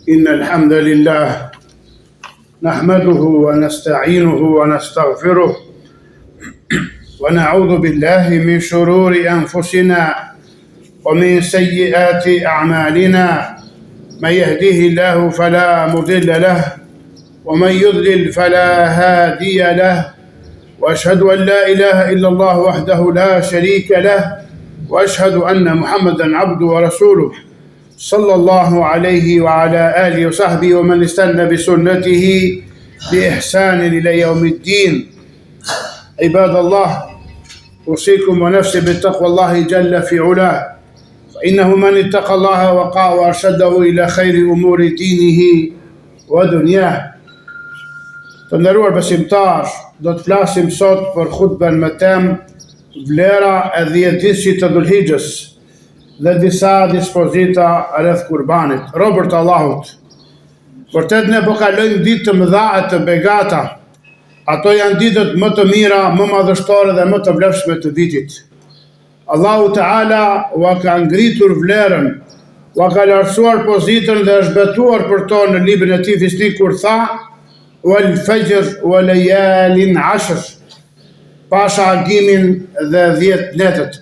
إن الحمد لله نحمده ونستعينه ونستغفره ونعوذ بالله من شرور أنفسنا ومن سيئات أعمالنا من يهده الله فلا مضل له ومن يضلل فلا هادي له وأشهد أن لا إله إلا الله وحده لا شريك له وأشهد أن محمدا عبده ورسوله صلى الله عليه وعلى آله وصحبه ومن استنى بسنته بإحسان إلى يوم الدين. عباد الله، أوصيكم ونفسي بتقوى الله جل في علاه، فإنه من اتقى الله وقاه وأرشده إلى خير أمور دينه ودنياه. Të nderuar besimtar, do të flasim sot për khutben me temë vlera e 10 ditësh të Dhulhijhes dhe disa dispozita rreth kurbanit. Robërt Allahut, vërtet ne po kalojmë ditë të mëdha e të begata. Ato janë ditët më të mira, më madhështore dhe më të vlefshme të vitit. Allahu Teala ua ka ngritur vlerën, ua ka lartësuar pozitën dhe është betuar për to në librin e tij Fisnik kur tha: "Wal fajr wa layalin 'ashr", pasha agimin dhe 10 netët.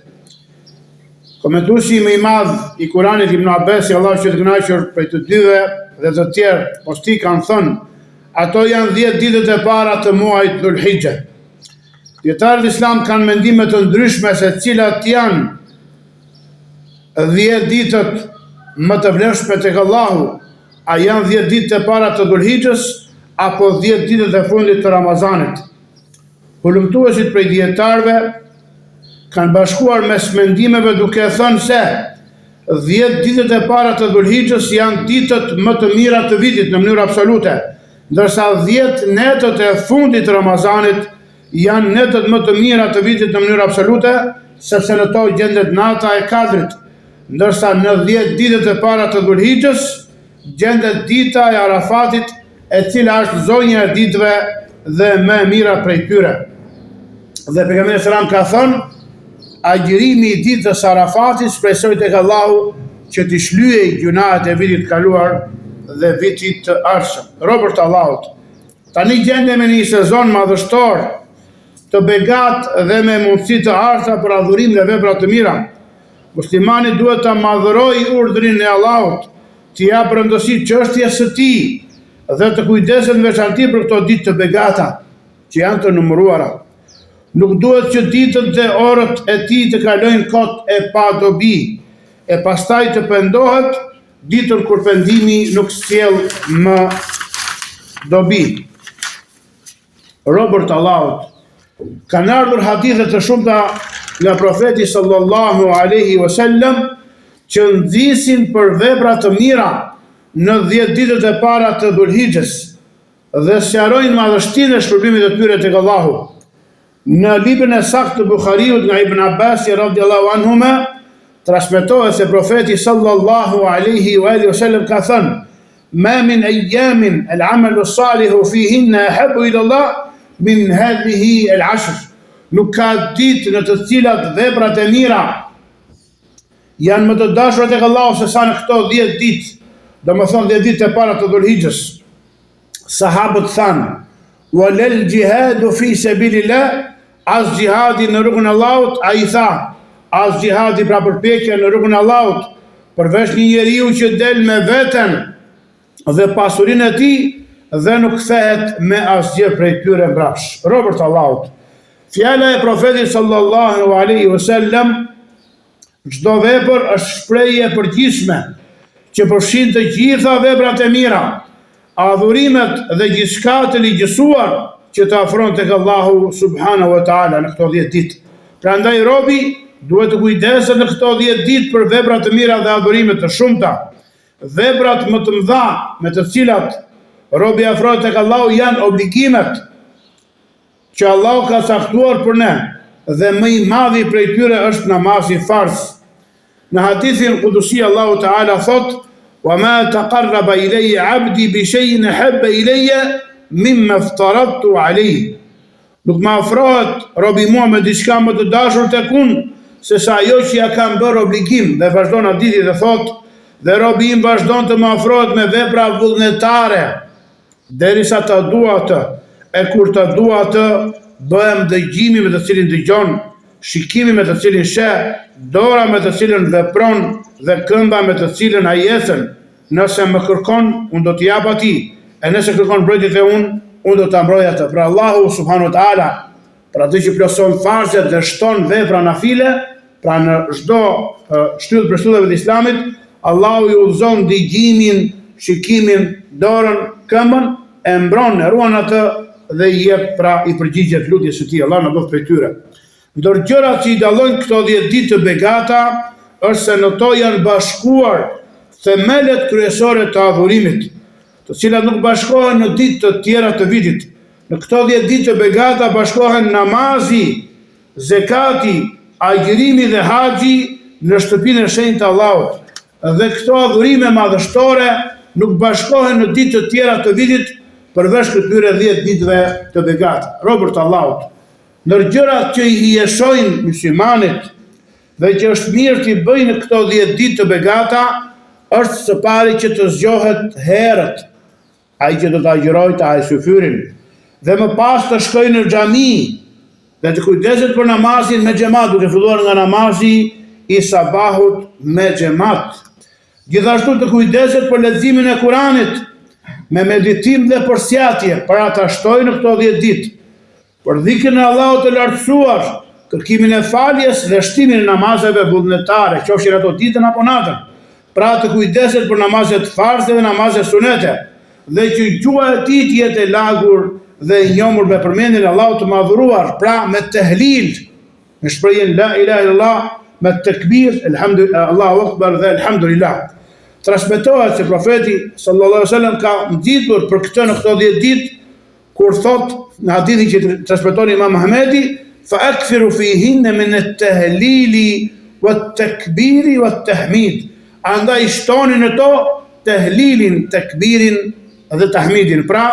Komentuesi më i madh i Kuranit Ibn Abbasi, Allahu që të kënaqur prej të dyve dhe të tjerë posti, kanë thënë ato janë 10 ditët e para të muajit Dhulhijhe. Dietarët islam kanë mendime të ndryshme se cilat janë 10 ditët më të vlefshme tek Allahu, a janë 10 ditët e para të Dhulhijhes apo 10 ditët e fundit të Ramazanit. Hulumtuesit prej dietarëve kanë bashkuar mes mendimeve duke thënë se 10 ditët e para të Dhulhijhes janë ditët më të mira të vitit në mënyrë absolute, ndërsa 10 netët e fundit të Ramazanit janë netët më të mira të vitit në mënyrë absolute, sepse në to gjendet nata e Kadrit, ndërsa në 10 ditët e para të Dhulhijhes gjendet dita e Arafatit, e cila është zonja e ditëve dhe më e mira prej tyre. Dhe pejgamberi sallallahu ka thënë: agjërimi i ditës Arafatit shpresoj tek Allahu që t'i shlyej gjunahet e vitit kaluar dhe vitit të ardhshëm. Robërt Allahut, tani gjendemi në një sezon madhështor të begat dhe me mundësi të arta për adhurim dhe vepra të mira. Muslimani duhet ta madhërojë urdhrin e Allahut, t'i japë rëndësi çështjes së tij dhe të kujdeset në veçanti për këto ditë të begata që janë të numëruara. Nuk duhet që ditët dhe orët e tij të kalojnë kot e pa dobi, e pastaj të pendohet ditën kur pendimi nuk sjell më dobi. Robërt Allahut, kanë ardhur hadithe të shumta nga profeti sallallahu alaihi wasallam që nxisin për vepra të mira në 10 ditët e para të Dhulhijhes dhe sqarojnë madhështinë e shpërblimit të tyre tek Allahu. Në librin e saktë të Buhariut nga Ibn Abbasi radhiyallahu anhuma transmetohet se profeti sallallahu alaihi wa sallam ka thënë: "Ma min ayamin al-amalu salihu fihinna ahabbu ila Allah min hadhihi al-'ashr." Nuk ka ditë në të cilat veprat e mira janë më të dashura tek Allahu se sa në këto 10 ditë, domethënë 10 ditë e para të Dhulhijhes. Sahabët thanë: "Walal jihadu fi sabilillah", as jihadi në rrugën e Allahut. Ai tha: "As jihadi pra përpjekja në rrugën e Allahut, përveç një njeriu që del me veten dhe pasurinë e tij dhe nuk kthehet me asgjë prej tyre mbrapsh." Robërt Allahut, fjala e profetit sallallahu alaihi wasallam: "Çdo vepër është shprehje e përgjithshme që përfshin të gjitha veprat e mira, adhurimet dhe gjithçka të ligjësuar që të afron tek Allahu subhanahu wa taala në këto 10 ditë. Prandaj robi duhet të kujdeset në këto 10 ditë për vepra të mira dhe adhurime të shumta. Veprat më të mëdha me të cilat robi afrohet tek Allahu janë obligimet që Allahu ka caktuar për ne, dhe më i madhi prej tyre është namazi farz. Në hadithin kudusi Allahu Teala thot: "Wa ma taqarraba ilayya 'abdi bi shay'in ahabba ilayya mimma aftaradtu alayhi." Nuk më afrohet robi mua me diçka më të dashur tek unë se sa ajo që ja kam bërë obligim. Dhe vazhdon hadithi dhe thot: dhe robi im vazhdon të më afrohet me vepra vullnetare, derisa ta dua atë, e kur ta dua atë, bëhem dëgjimi me të cilin dëgjon, shikimi me të cilin sheh, dora me të cilin vepron dhe këmba me të cilin ajetën. Nëse më kërkon, unë do t'i jap atij, e nëse kërkon mbrojtje unë do ta mbroj atë. Pra Allahu subhanahu wa taala, për atë që plotson farzet dhe shton vepra nafile, pra në çdo shtyllë për shtyllëve të Islamit, Allahu i udhëzon dëgjimin, shikimin, dorën, këmbën, e mbron, e ruan atë dhe i jep, pra i përgjigjet lutjes së tij. Allah na bëf prej tyre. Ndër gjërat që i dallojnë këto 10 ditë të begata është se në to janë bashkuar themelet kryesore të adhurimit, të cilat nuk bashkohen në ditë të tjera të vitit. Në këto 10 ditë të begata bashkohen namazi, zekati, agjërimi dhe haxhi në shtëpinë e shenjtë të Allahut. Dhe këto adhurime madhështore nuk bashkohen në ditë të tjera të vitit përveç këtyre 10 ditëve të begata. Robër të Allahut, ndër gjërat që i hieshojnë muslimanit dhe që është mirë t'i bëjnë këto 10 ditë të begata, është së pari që të zgjohet herët, ai që do të agjërojë të syfyrin, dhe më pas të shkojë në xhami dhe të kujdeset për namazin me xhamat, duke filluar nga namazi i sabahut me xhamat. Gjithashtu të kujdeset për leximin e Kuranit me meditim dhe përsjatje, para ta shtojë në këto 10 ditë, për dhikrin e Allahut të lartësuar, kërkimin e faljes dhe shtimin e namazeve vullnetare, qofshin ato ditën apo natën. Pra të kujdeset për namazet farze dhe namazet sunete, dhe që gjua e tij të jetë e lagur dhe i njohur me përmendjen e Allahut të madhëruar, pra me tehlil, me shprehjen la ilaha illallah, me tekbir, Allahu akbar dhe alhamdulillah. Transmetohet se profeti sallallahu alaihi wasallam ka nxitur për këtë në këto 10 ditë, kur thot në hadithin që transmeton Imam Ahmedi, fa akthiru fihinna min at-tahlili wat-takbiri wat-tahmid. Andaj shtoni në to tehlilin, tekbirin dhe tahmidin, pra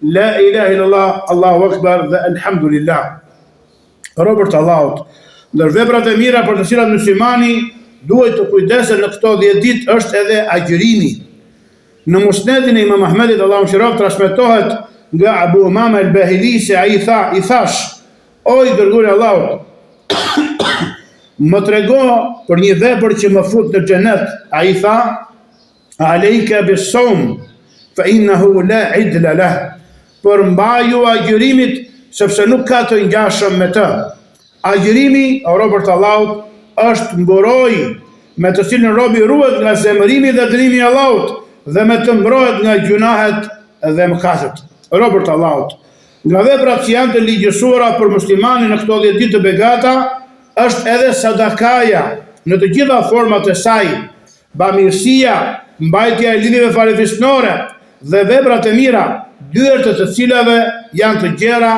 la ilaha illallah, Allahu akbar dhe alhamdulillah. Robër të Allahut, ndër veprat e mira për të cilat muslimani duhet të kujdeset në këto 10 ditë është edhe agjërimi. Në musnedin e Imam Ahmedit, Allahu mëshiroft, transmetohet nga Abu Umama al-Bahili se ai i thash, o i dërguari i Allahut, më trego për një vepër që më fut në xhenet. Ai tha, alejka bis-sawm fa innahu la idla lah. Përmbaju agjërimit sepse nuk ka të ngjashëm me të. Agjërimi, o robër të Allahut, është mburojë me të cilën robi ruhet nga zemërimi dhe dënimi i Allahut dhe me të mbrohet nga gjunahet dhe mëkatet. Robër të Allahut, nga veprat që janë të ligjësuara për muslimanin në këto 10 ditë të begata është edhe sadakaja në të gjitha format e saj, bamirësia, mbajtja e lidhjeve farefisnore dhe veprat e mira, dyert të cilave janë të gjera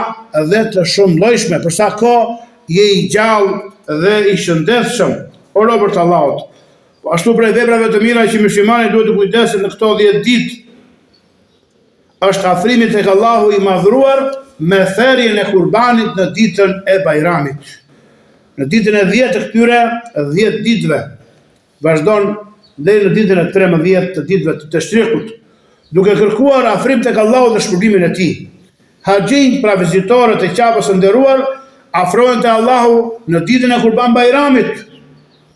dhe të shumëllojshme, për sa kohë je i gjallë dhe i shëndetshëm, o robër të Allahut. Ashtu prej veprave të mira që muslimani duhet të kujdeset në këto 10 ditë është afrimi tek Allahu i madhruar me therrjen e kurbanit në ditën e Bajramit. Në ditën e 10 të këtyre 10 ditëve, vazhdon deri në ditën e 13 të ditëve të Teshrikut, duke kërkuar afrim tek Allahu dhe shpërblimin e tij. Haxhinjt, pra vizitorët e Ka'bës së nderuar, afrohen te Allahu në ditën e Kurban Bajramit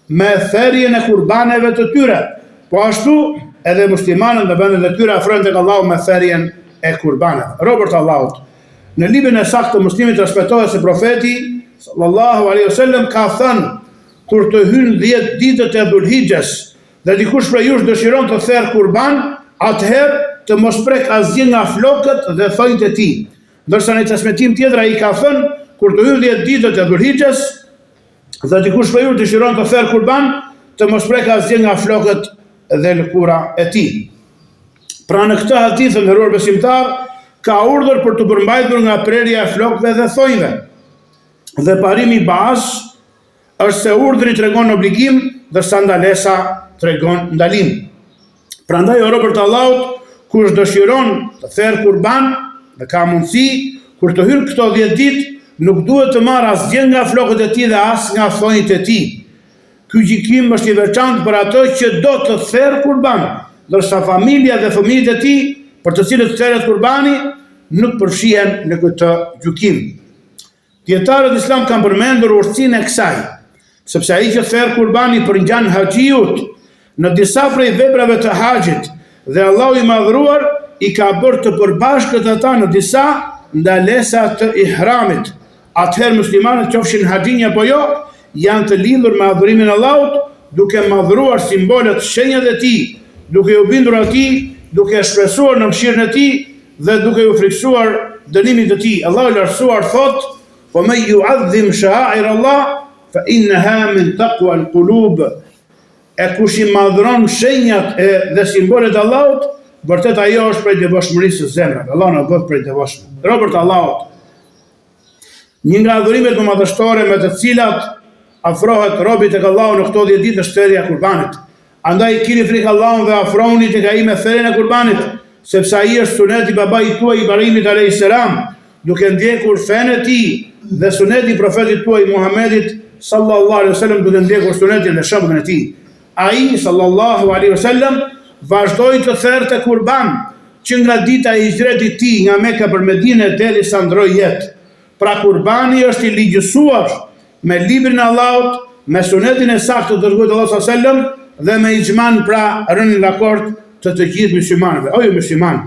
me therrjen e kurbaneve të tyre. Po ashtu edhe muslimanët në vendet e tyre afrohen tek Allahu me therrjen e kurbaneve. Robër të Allahut, në librin e saktë të Muslimit transmetohet se profeti sallallahu alaihi wasallam ka thënë, kur të hynë 10 ditët e Dhulhixhes dhe dikush prej jush dëshiron të therr kurban, atëherë të mos prek asgjë nga flokët dhe thonjtë e tij. Ndërsa në transmetim tjetër ai ka thënë, kur të hynë 10 ditët e Dhulhixhes dhe dikush prej jush dëshiron të therr kurban, të mos prek asgjë nga flokët dhe lëkura e tij. Pra në këtë hadith të nderuar besimtar, ka urdhër për të përmbajtur nga prerja e flokëve dhe thonjve. Dhe parimi bazë është se urdhri tregon obligim dhe ndalesa tregon ndalim. Prandaj o robër të Allahut, kush dëshiron të therr kurban dhe ka mundësi, kur të hyrë këto 10 ditë, nuk duhet të marrë asgjë nga flokët e tij dhe as nga thonjtë e tij. ky gjykim është i veçantë për ato që do të therr kurban, ndërsa familja dhe fëmijët e tij, për të cilët therret kurbani, nuk përfshihen në këtë gjykim. Dietarët islam kanë përmendur urtësinë e kësaj, sepse ai që therr kurbani për ngjan haxhiut në disa prej veprave të haxhit dhe Allahu i madhruar i ka bërë të përbashkët ata në disa ndalesa të ihramit. Atëherë muslimanët, qofshin haxhinj apo jo, janë të lidhur me adhurimin e Allahut, duke madhruar simbolet, shenjat e tij, duke u bindur atij, duke shpresuar në mëshirën e tij dhe duke u friksuar dënimin e tij. Allahu i lartësuar thotë: "Wa man yu'azzim sha'air Allah fa innaha min taqwa al-qulub." E kush i madhron shenjat dhe simbolet e Allahut, vërtet ajo është prej devotshmërisë së zemrave. Allah na bëj prej devotshëm. Robert Allahut. Një nga adhurimet më madhështore me të cilat afrohet robi tek Allahu në këto 10 ditë është therrja e kurbanit. Andaj keni frikë Allahun dhe afrohuni tek ai me therrjen e kurbanit, sepse ai është suneti i babait tuaj Ibrahimit alayhis salam, duke ndjekur fenë e tij dhe suneti i profetit tuaj Muhamedit sallallahu alaihi wasallam, duke ndjekur sunetin dhe shembullin e tij. Ai sallallahu alaihi wasallam vazhdoi të therrte kurban që nga dita e hijretit të tij nga Mekka për Medinë derisa ndroi jetë. Pra kurbani është i ligjësuar me librin e Allahut, me sunetin e saktë të dërguarit Allahu sallallahu alaihi wasallam dhe me ixhman, pra rënë në akord të gjithë muslimanëve. O ju musliman,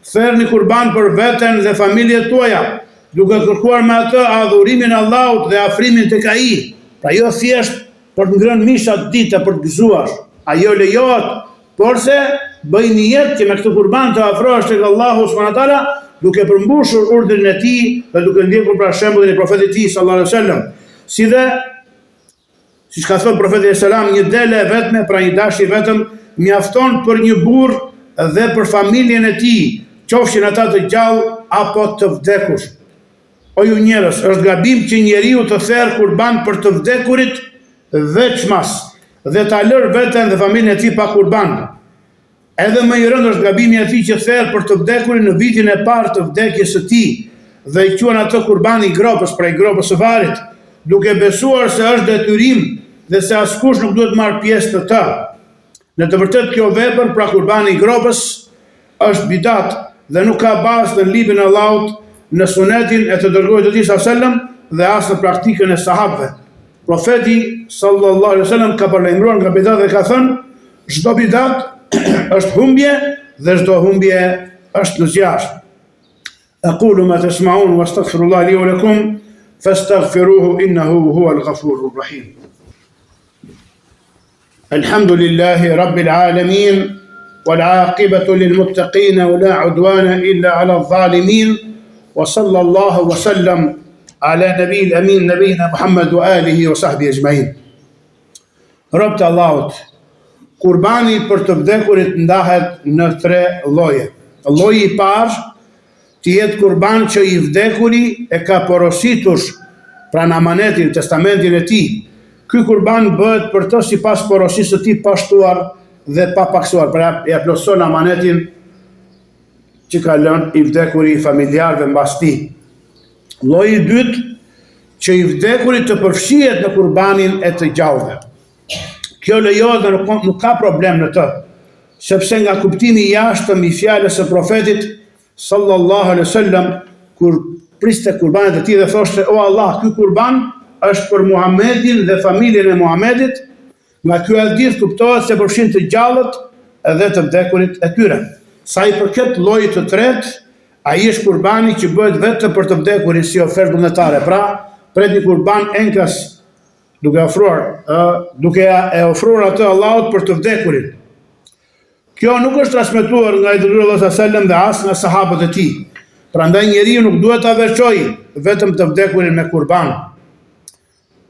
therrni kurban për veten dhe familjet tuaja, duke kërkuar me atë adhurimin e Allahut dhe afrimin tek ai. Pra jo thjesht për të ngrënë mishat ditë për të gëzuar. Ajo lejohet, porse bëj nijet që me këtë kurban të afrohesh tek Allahu subhanahu wa taala, duke përmbushur urdhrin e tij dhe duke ndjekur pra shembullin e profetit të tij sallallahu alaihi wasallam. Siç ka thënë profeti sallallahu alaihi wasallam, një dele vetme, pra një dashje vetëm, mjafton për një burr dhe për familjen e tij, qofshin ata të gjallë apo të vdekur. O ju njerëz, është gabim që njeriu të therr kurban për të vdekurit veçmas dhe ta lër veten dhe familjen e tij pa kurban. Edhe më i rëndë është gabimi i atij që therr për të vdekurin në vitin e parë të vdekjes së tij dhe i quan atë kurbani i gropës, pra i gropës së varit, duke besuar se është detyrim dhe se askush nuk duhet marrë pjesë të të. Në të vërtetë kjo vepër, pra kurbani i gropës, është bidat dhe nuk ka bazë në librin e Allahut, në sunetin e të dërguarit të tij sallallahu alaihi wasallam dhe as në praktikën e sahabëve. Profeti sallallahu alaihi wasallam ka paralajmëruar nga bidat dhe ka thënë: çdo bidat është humbje dhe çdo humbje është në zjarr. Aqulu ma tasma'un wastaghfirullaha li wa lakum fastaghfiruhu innahu huwal ghafurur rahim. Alhamdulillahi rabbil alamin wal 'aqibatu lil muttaqin wa la 'udwana illa 'ala adh-dhalimin wa sallallahu wa sallam ala nabiyil amin nabiyina Muhammad wa alihi wa sahbihi ajma'in. Robt Allahut, kurbani për të vdekurit ndahet në 3 lloje. Lloji i parë të jetë kurban që i vdekuri e ka porositur pranë amanetin, testamentin e tij. Ky kurban bëhet për të sipas porosisë së tij pa shtuar dhe pa paksuar, pra ja plotson amanetin që ka lënë i vdekuri familjarëve mbas tij. Lloji i dytë që i vdekurit të përfshihet në kurbanin e të gjallëve. Kjo lejohet dhe nuk ka problem në të, sepse nga kuptimi i jashtëm i fjalës së profetit sallallahu alaihi wasallam, kur priste kurbanet e tij dhe thoshte: "O Allah, ky kurban është për Muhamedit dhe familjen e Muhamedit", nga ky hadith kuptohet se përfshin të gjallët edhe të vdekurit e tyre. Sa i përket llojit të tretë, ai është kurbani që bëhet vetëm për të vdekurin si ofertë vullnetare. Pra, pret një kurban enkas duke e ofruar atë Allahut për të vdekurin. Kjo nuk është transmetuar nga i dërguari Allahu sallallahu alaihi wasallam dhe as nga sahabët e tij. Prandaj njeriu nuk duhet ta veçojë vetëm të vdekurin me kurban,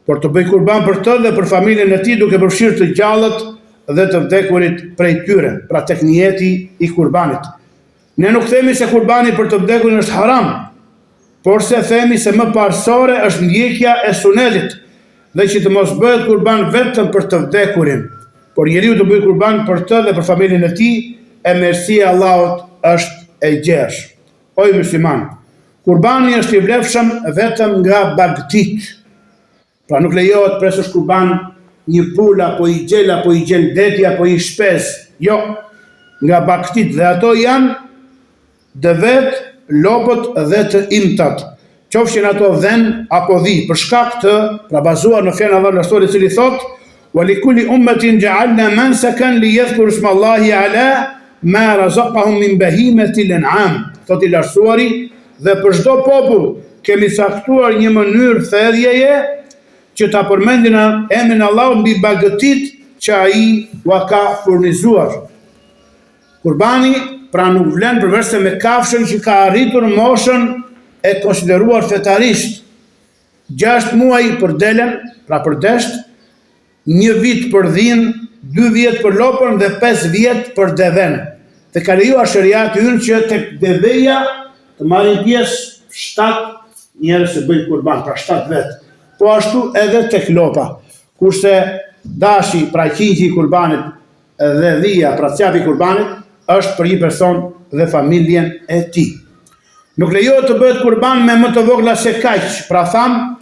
por të bëj kurban për të dhe për familjen e tij, duke përfshirë të gjallët dhe të vdekurit prej tyre, pra tek niyeti i kurbanit. Ne nuk themi se kurbani për të vdekurin është haram, por se themi se më parsore është ndjekja e sunetit dhe që të mos bëhet kurban vetëm për të vdekurin, por njeriu të bëjë kurban për të dhe për familjen e tij, e mersia e Allahut është e gjerë. O musliman, kurbani është i vlefshëm vetëm nga bagtit. Pra nuk lejohet presësh kurban një pul, apo i gjel deti, apo i shpes. Jo, nga baktit, dhe ato janë dëvet, lopët dhe të imtat. Qofshin ato dhen apo dhi, për shkak të, pra bazuar në fjalën e Allahut ashtu i cili thotë: "Wa likulli ummatin ja'alna mansakan liyadhkuru ismallahi ala ma razaqahum min bahimatil an'am." Thotë i lartësuari, dhe për çdo popull kemi caktuar një mënyrë thërrjeje që ta përmendin emrin e Allahut mbi bagëtit që ai ua ka furnizuar. Kurbani pra nuk vlen përveç se me kafshën që ka arritur moshën e konsideruar fetarisht. 6 muaj për delen, pra për desht, 1 vit për dhin, 2 vjet për lopën dhe 5 vjet për deven. Dhe ka lejuar shariati ynë që tek deveja të marrin pjesë 7 njerëz që bëjnë kurban, pra 7 vetë. Po ashtu edhe tek lopa. Kurse dashi, pra qingji i kurbanit dhe dhia, pra qapi i kurbanit, është për një person dhe familjen e tij. Nuk lejohet të bëhet kurban me më të vogla se kaq, pra tham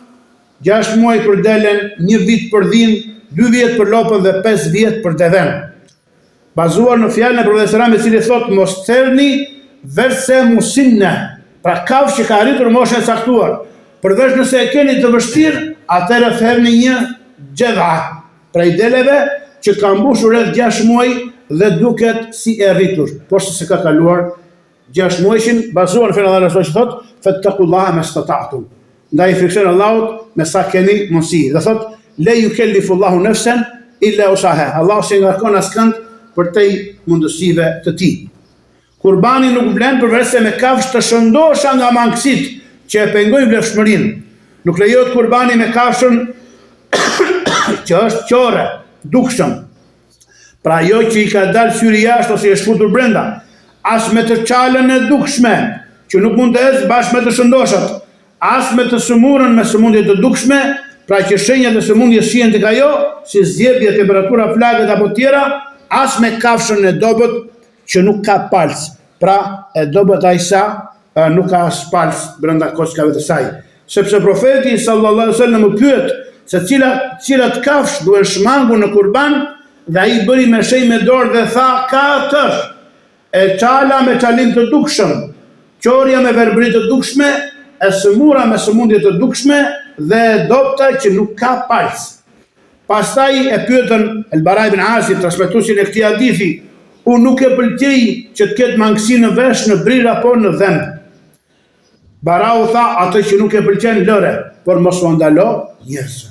6 muaj për delen, 1 vit për dhin, 2 vjet për lopën dhe 5 vjet për deven. Bazuar në fjalën e Profetit sallallahu alajhi wasallam, i cili thotë: "Mos therni verse musinne", pra kafshë që ka arritur moshën e caktuar. Përveç nëse e keni të vështirë, atëherë therni një xhedha, pra i deleve që ka mbushur rreth 6 muaj dhe duket si e rritur, poshtë se ka kaluar 6 muajshin, bazuar në fjalën e Allahut që thotë: "Fattaqullaha mastata'tum." Ndaj friksoni Allahut me sa keni mundësi. Dhe thotë: "La yukellifullahu nafsan illa usaha." Allahu s'e ngarkon askënd për te mundësive të tij. Kurbani nuk vlen përveç se me kafshë të shëndosha nga mangësit që e pengojnë vlefshmërinë. Nuk lejohet kurbani me kafshën që është qore, dukshëm. Pra ajo që i ka dalë syri jashtë ose i është futur brenda, as me të qalën e dukshme, që nuk mund të ecë bashkë me të shëndoshat, as me të sëmurën me sëmundje të dukshme, pra që shenjat e sëmundjes shihen tek ajo, si zgjedhje, temperatura, flagët apo tjera, as me kafshën e dobët që nuk ka palc. Pra e dobët ajsa nuk ka as palc brenda kockave të saj. Sepse profeti sallallahu alaihi wasallam u pyet se cilat kafshë duhen shmangur në kurban, dhe ai bëri me shenjë me dorë dhe tha: "4. E qala me qalim të dukshëm, qorja me verbëri të dukshme, e sëmura me sëmundje të dukshme dhe e dobta që nuk ka palc." Pastaj e pyetën El-Bara ibn Azib, transmetuesin e këtij hadithi: "Unë nuk e pëlqej që të ketë mangësi në vesh, në brir apo në dhemb." Barau tha: "Atë që nuk e pëlqen lëre, por mos u ndalo njerëzve."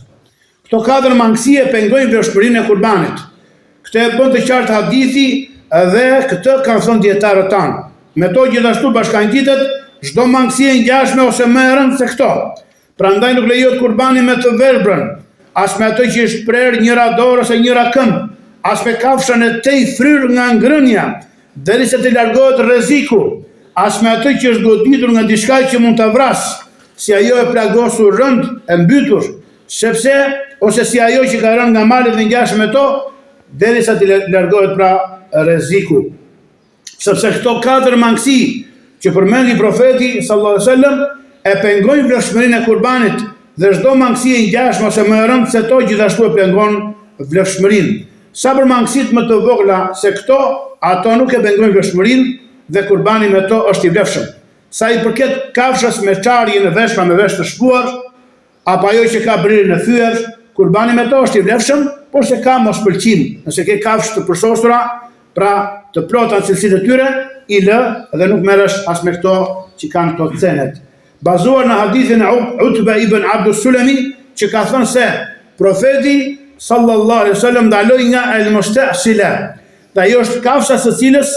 Këto 4 mangësi e pengojnë vlefshmërinë e kurbanit. Këtë e bën të qartë hadithi dhe këtë kanë thënë dietarët tanë. Me to gjithashtu bashkangjitet çdo mangësi e ngjashme ose më e rëndë se këto. Prandaj nuk lejohet kurbani me të verbrën, as me atë që është prerë njëra dorë ose njëra këmbë, as me kafshën e tej fryrë nga ngrënia, derisa të largohet rreziku, as me atë që është goditur nga diçka që mund ta vras, si ajo e plagosur rënd e mbytur, sepse ose si ajo që ka rënë nga malet dhe ngjashme me to, derisa të largohet pra rreziku. Sepse këto 4 mangësi që përmendi profeti sallallahu alaihi wasallam e pengojnë vlefshmërinë e kurbanit, dhe çdo mangësi e ngjashme ose më e rëndë se to gjithashtu e pengon vlefshmërinë. Sa për mangësitë më të vogla se këto, ato nuk e pengojnë vlefshmërinë dhe kurbani me to është i vlefshëm. Sa i përket kafshës me çarje në vesh, pra me vesh të shpuar, apo ajo që ka brirën e thyer, kurbani me to është i vlefshëm, por se ka mospëlqim. Nëse ke kafshë të përsosura, pra të plota në cilësitë e tyre, i lë dhe nuk merresh as me këto që kanë këto cenet. Bazuar në hadithin e Utba ibn Abdus Sulami, që ka thënë se profeti sallallahu alaihi wasallam ndaloi nga al-musta'sila. Dhe ajo është kafsha së cilës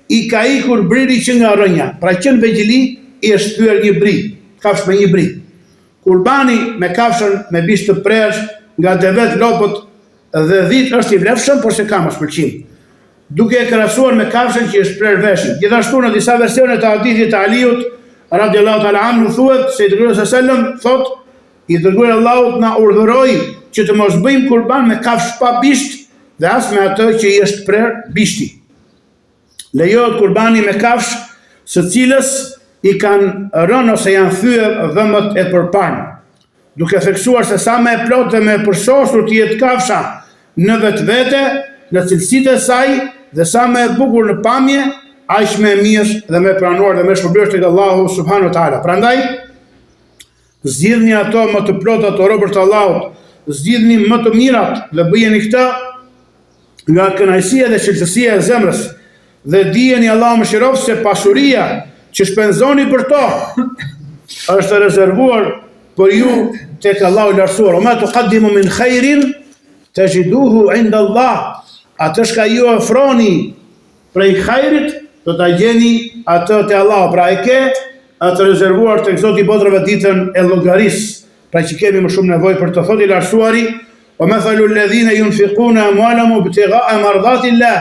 i ka ikur briri që nga rënja. Pra që në vegjili i është thyer një bri, kafshë me një bri. Kurbani me kafshën me bish të prersh nga devet, lopët dhe dhit është i vlefshëm, por se ka mospëlqim, duke e krahasuar me kafshën që është prerë veshin. Gjithashtu në disa versione të hadithit të Aliut radiallahu ta'ala anhu thuhet se i dërguari sallallahu alaihi wasallam thotë: "I dërguari Allahut na urdhëroi që të mos bëjmë kurban me kafshë pa bisht dhe as me atë që i është prerë bishti." Lejohet kurbani me kafshë së cilës i kanë rënë ose janë thyer dhëmbët e përparme, duke theksuar se sa më e plotë dhe më e përsosur të jetë kafsha, në vetvete, në cilësitë e saj, dhe sa më e bukur në pamje, aq më e mirë dhe më e pranuar dhe më shpërblyeshëm tek Allahu subhanahu wa taala. Prandaj zgjidhni ato më të plota të robërt të Allahut, zgjidhni më të mirat dhe bëjeni këtë nga kënaqësia dhe shëltësia e zemrës. Dhe dijeni Allahu mëshiroft se pasuria që shpenzoni për to është rezervuar për ju tek Allahu i lartësuar. Ma tuqaddimu min khairin tajiduhu inda Allah. Atë që ju ofroni prej hajrit, do ta gjeni atë te Allahu. Pra e ke atë rezervuar tek Zoti i botrave ditën e llogarisë. Pra që kemi më shumë nevojë për të, thotë i lartësuari: "Wa mathalu alladhina yunfiquna amwalahum ibtigha'a mardatillah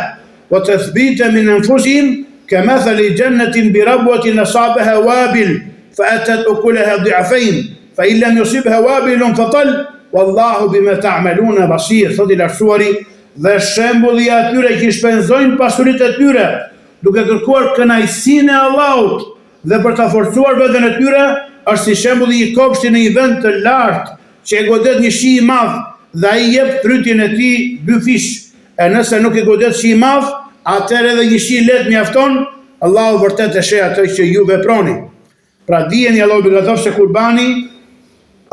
wa tathbita min anfusihim kamathali jannatin birabwatin asabaha wabil fa'atat ukulaha dhi'afayn fa in lam yusibha wabilun fatal wallahu bima ta'maluna basir." Thotë i lartësuari, dhe shembulli i atyre që shpenzojnë pasuritë e tyre duke kërkuar kënaqësinë e Allahut dhe për ta forcuar veten e tyre, është si shembulli i kopshtit në një vend të lartë që e godet një shi i madh dhe ai jep trytin e tij 2 fish. E nëse nuk e godet shi i madh, atëherë edhe një shi lehtë mjafton. Allahu vërtet e sheh atë që ju veproni. Pra dijeni Allahu beqatoft se kurbani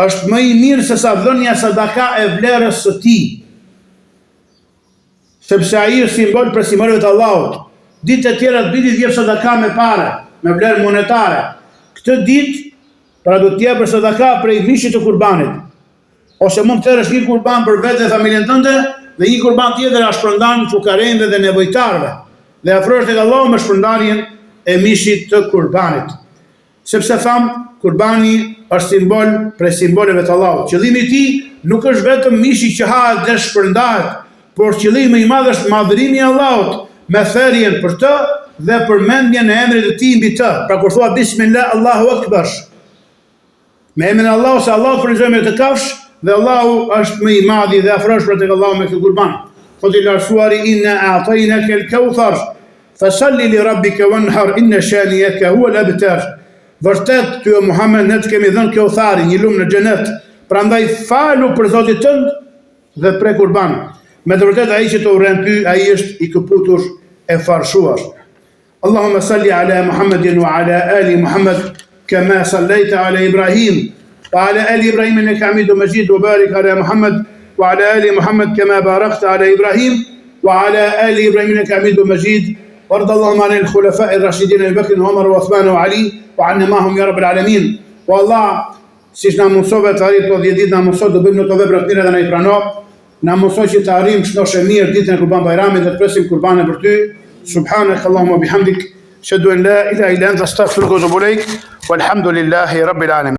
është më i mirë se sa dhënia sadaka e vlerës së tij. Sepse ai është simbol për simboleve të Allahut. Ditë e tjera ditë jep sadaka me parë, me vlerë monetare. Këtë ditë pra do të jepësh sadaka prej mishit të kurbanit. Ose mund të thërësh një kurban për vete dhe familjen tënde dhe një kurban tjetër a shpërndan fukarëve dhe nevojtarëve. Dhe afrohesh tek Allahu me shpërndarjen e mishit të kurbanit. Sepse tham, kurbani është simbol prej simboleve të Allahut. Qëllimi i tij nuk është vetëm mishi që hahet dhe shpërndahet, por qëllimi i madh është madhërimi i Allahut me thërrjen për të dhe përmendjen e emrit të tij mbi të. Pra kur thua bismillah Allahu akbar, me emrin e Allahut, se Allahu frymëzon me të kafsh dhe Allahu është më i madhi dhe afrohesh për tek Allahu me këtë kurban. Thotë i lartësuari: inna a'tainaka al-kauthar fasalli li rabbika wanhar inna shaniyaka huwa al-abtar. Vërtet ty o Muhammed ne të kemi dhënë Kautharin, një lumë në xhenet. Prandaj falu për Zotin tënd dhe pre kurban. Me të vërtetë ai që të urren ty, ai është i këputur e farshuar. Allahumma salli ala Muhammedin wa ala ali Muhammed kama sallaita ala Ibrahim wa ala ali Ibrahim innaka Hamidum Majid wa barik ala Muhammad wa ala ali Muhammad kama barakta ala Ibrahim wa ala ali Ibrahim innaka Hamidum Majid. وارض اللهم عن الخلفاء الراشدين ابي بكر وعمر وعثمان وعلي وعنا معهم يا رب العالمين. والله siç na mësove të arrijmë këto 10 ditë, na mësoj të bëjmë këto vepra të mira dhe na i prano. Na mësoj që të arrijmë shnoshë mirë ditën e Kurban Bayramit dhe të presim kurbanin për ty. Subhanak Allahumma bihamdik, ashhadu an la ilaha illa anta astaghfiruka wa atubu ilaik. Walhamdulillahi rabbil alamin.